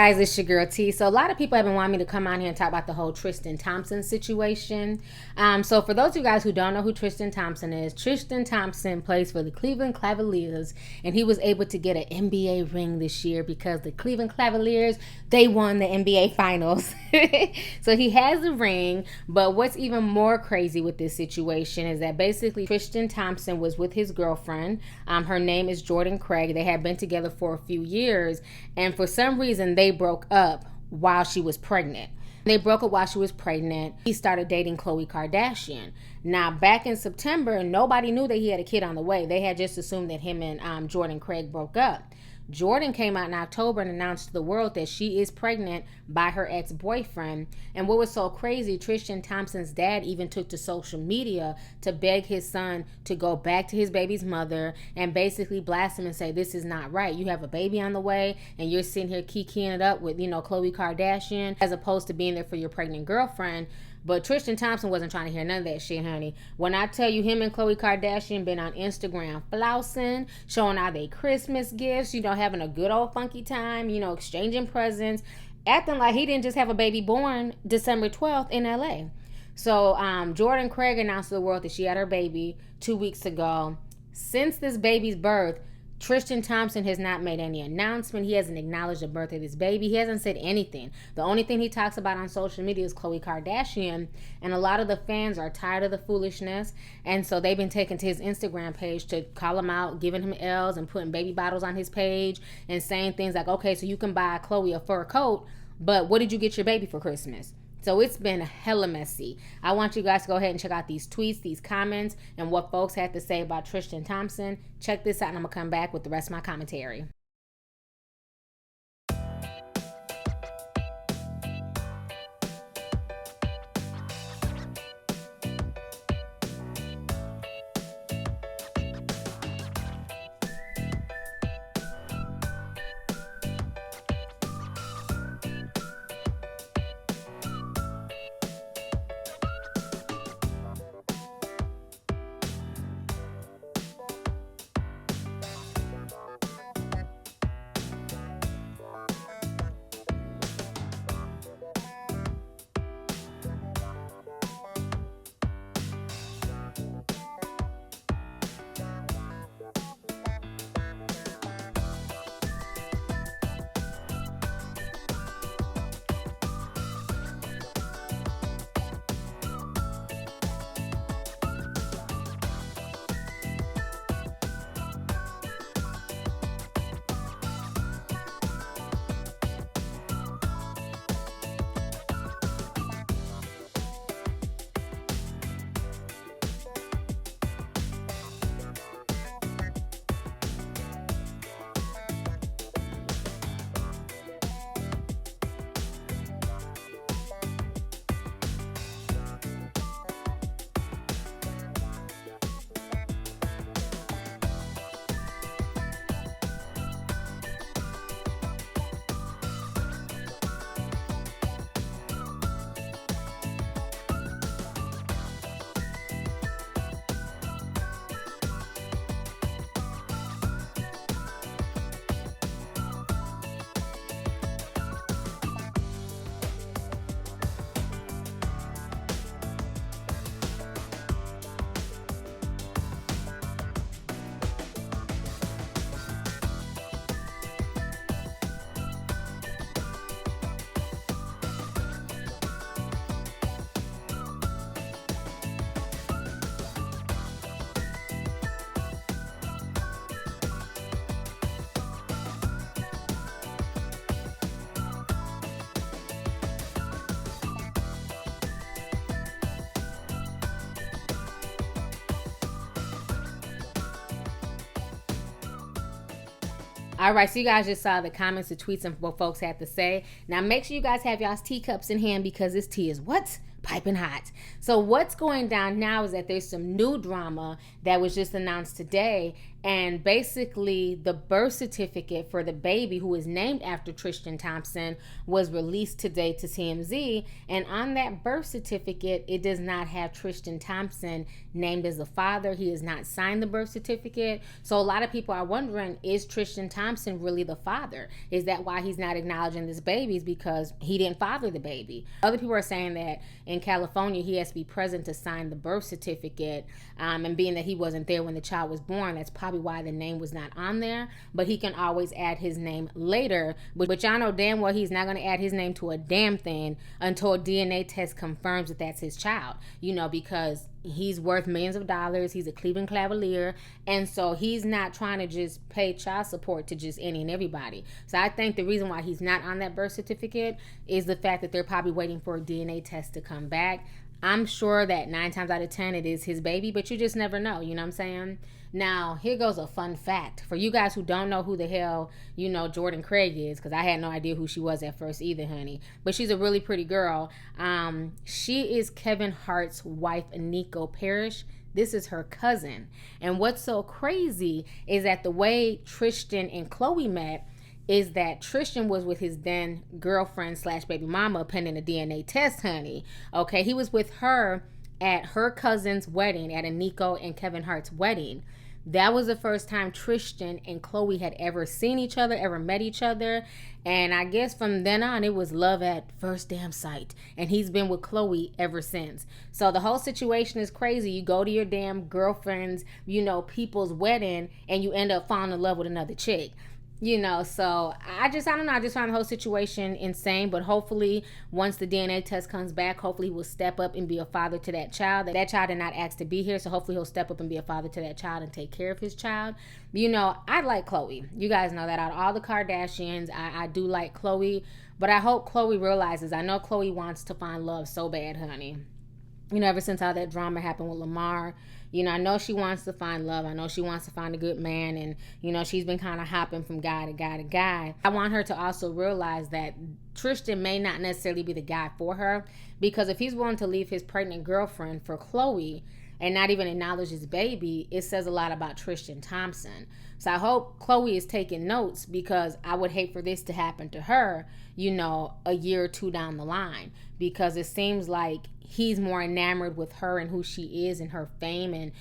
guys, it's your girl T. So a lot of people have been wanting me to come on here and talk about the whole Tristan Thompson situation. So for those of you guys who don't know who Tristan Thompson is, Tristan Thompson plays for the Cleveland Cavaliers, and he was able to get an NBA ring this year because the Cleveland Cavaliers, they won the NBA Finals. So he has a ring, but what's even more crazy with this situation is that basically Tristan Thompson was with his girlfriend. Her name is Jordan Craig. They had been together for a few years, and for some reason they broke up while she was pregnant. They broke up while she was pregnant. He started dating Khloe Kardashian. Now, back in September, nobody knew that he had a kid on the way. They had just assumed that him and Jordan Craig broke up. Jordan came out in October and announced to the world that she is pregnant by her ex-boyfriend. And what was so crazy, Tristan Thompson's dad even took to social media to beg his son to go back to his baby's mother and basically blast him and say, this is not right. You have a baby on the way and you're sitting here kikiing it up with, Khloe Kardashian as opposed to being there for your pregnant girlfriend. But Tristan Thompson wasn't trying to hear none of that shit, honey. When I tell you him and Khloe Kardashian been on Instagram flousing, showing all their Christmas gifts, having a good old funky time, exchanging presents, acting like he didn't just have a baby born December 12th in LA. So Jordan Craig announced to the world that she had her baby 2 weeks ago. Since this baby's birth, Tristan Thompson has not made any announcement. He hasn't acknowledged the birth of his baby. He hasn't said anything. The only thing he talks about on social media is Khloe Kardashian, and a lot of the fans are tired of the foolishness, and so they've been taking to his Instagram page to call him out, giving him L's and putting baby bottles on his page and saying things like, okay, so you can buy Khloe a fur coat, but what did you get your baby for Christmas? So it's been hella messy. I want you guys to go ahead and check out these tweets, these comments, and what folks had to say about Tristan Thompson. Check this out, and I'm going to come back with the rest of my commentary. All right, so you guys just saw the comments, the tweets, and what folks had to say. Now, make sure you guys have y'all's teacups in hand because this tea is what? Piping hot. So what's going down now is that there's some new drama that was just announced today, And basically, the birth certificate for the baby, who is named after Tristan Thompson, was released today to TMZ. And on that birth certificate, it does not have Tristan Thompson named as the father. He has not signed the birth certificate. So a lot of people are wondering, is Tristan Thompson really the father? Is that why he's not acknowledging this baby? Is because he didn't father the baby? Other people are saying that in California, he has to be present to sign the birth certificate. And being that he wasn't there when the child was born, that's probably why the name was not on there. But he can always add his name later. But y'all know damn well he's not going to add his name to a damn thing until a DNA test confirms that that's his child. Because he's worth millions of dollars. He's a Cleveland Cavalier. And so he's not trying to just pay child support to just any and everybody. So I think the reason why he's not on that birth certificate is the fact that they're probably waiting for a DNA test to come back. I'm sure that 9 times out of 10 it is his baby, but you just never know. You know what I'm saying? Now, here goes a fun fact. For you guys who don't know who the hell, Jordan Craig is, because I had no idea who she was at first either, honey. But she's a really pretty girl. She is Kevin Hart's wife, Nico Parrish. This is her cousin. And what's so crazy is that the way Tristan and Khloe met is that Tristan was with his then girlfriend / baby mama pending a DNA test, honey. Okay, he was with her at her cousin's wedding, at a Nico and Kevin Hart's wedding. That was the first time Tristan and Khloe had ever seen each other, ever met each other. And I guess from then on, it was love at first damn sight. And he's been with Khloe ever since. So the whole situation is crazy. You go to your damn girlfriend's, people's wedding, and you end up falling in love with another chick. So I don't know. I just find the whole situation insane. But hopefully, once the DNA test comes back, hopefully he will step up and be a father to that child. That child did not ask to be here. So hopefully he'll step up and be a father to that child and take care of his child. I like Khloe. You guys know that. Out of all the Kardashians, I do like Khloe. But I hope Khloe realizes. I know Khloe wants to find love so bad, honey. Ever since all that drama happened with Lamar, I know she wants to find love. I know she wants to find a good man. And, she's been kind of hopping from guy to guy to guy. I want her to also realize that Tristan may not necessarily be the guy for her. Because if he's willing to leave his pregnant girlfriend for Khloe and not even acknowledge his baby, it says a lot about Tristan Thompson. So I hope Khloe is taking notes, because I would hate for this to happen to her, a year or two down the line. Because it seems like he's more enamored with her and who she is and her fame and,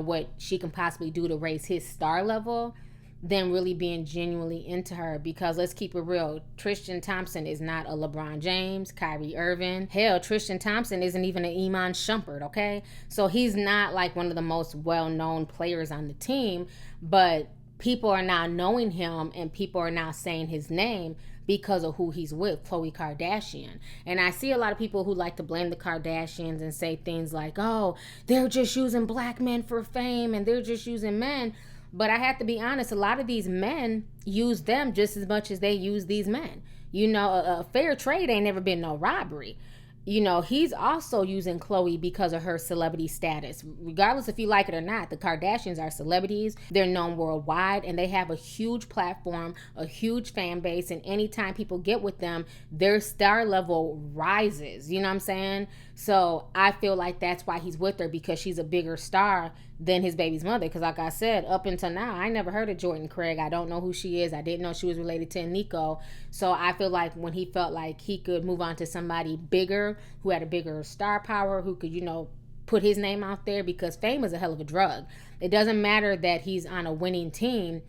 what she can possibly do to raise his star level than really being genuinely into her. Because let's keep it real, Tristan Thompson is not a LeBron James, Kyrie Irving. Hell, Tristan Thompson isn't even an Iman Shumpert, okay? So he's not like one of the most well-known players on the team, but people are now knowing him and people are now saying his name because of who he's with, Khloe Kardashian. And I see a lot of people who like to blame the Kardashians and say things like, oh, they're just using black men for fame and they're just using men. But I have to be honest, a lot of these men use them just as much as they use these men. A fair trade ain't never been no robbery. He's also using Khloe because of her celebrity status. Regardless if you like it or not, the Kardashians are celebrities. They're known worldwide, and they have a huge platform, a huge fan base, and anytime people get with them, their star level rises. You know what I'm saying? So I feel like that's why he's with her, because she's a bigger star than his baby's mother. Because like I said, up until now, I never heard of Jordan Craig. I don't know who she is. I didn't know she was related to Nico. So I feel like when he felt like he could move on to somebody bigger, who had a bigger star power, who could, put his name out there, because fame is a hell of a drug. It doesn't matter that he's on a winning team.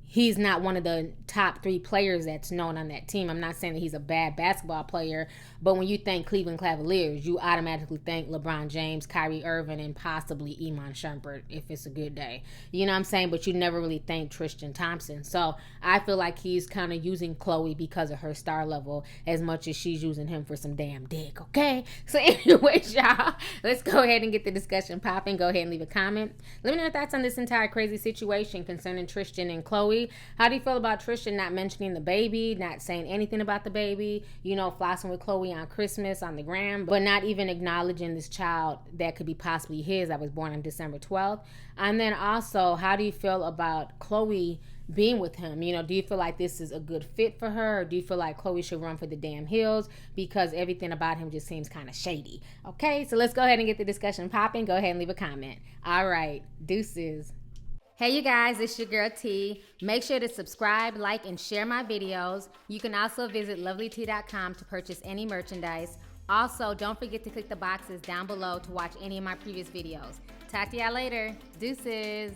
He's not one of the top 3 players that's known on that team. I'm not saying that he's a bad basketball player, but when you think Cleveland Cavaliers, you automatically think LeBron James, Kyrie Irving, and possibly Iman Shumpert if it's a good day. You know what I'm saying? But you never really think Tristan Thompson. So I feel like he's kind of using Khloe because of her star level as much as she's using him for some damn dick, okay? So anyways, y'all, let's go ahead and get the discussion popping. Go ahead and leave a comment. Let me know your thoughts on this entire crazy situation concerning Tristan and Khloe. How do you feel about Tristan not mentioning the baby, not saying anything about the baby, flossing with Khloe on Christmas on the gram, but not even acknowledging this child that could be possibly his, that was born on December 12th? And then also, how do you feel about Khloe being with him? Do you feel like this is a good fit for her, or do you feel like Khloe should run for the damn hills because everything about him just seems kind of shady? Okay, so let's go ahead and get the discussion popping. Go ahead and leave a comment. All right, deuces. Hey you guys, it's your girl T. Make sure to subscribe, like, and share my videos. You can also visit Lovelyti.com to purchase any merchandise. Also, don't forget to click the boxes down below to watch any of my previous videos. Talk to y'all later. Deuces.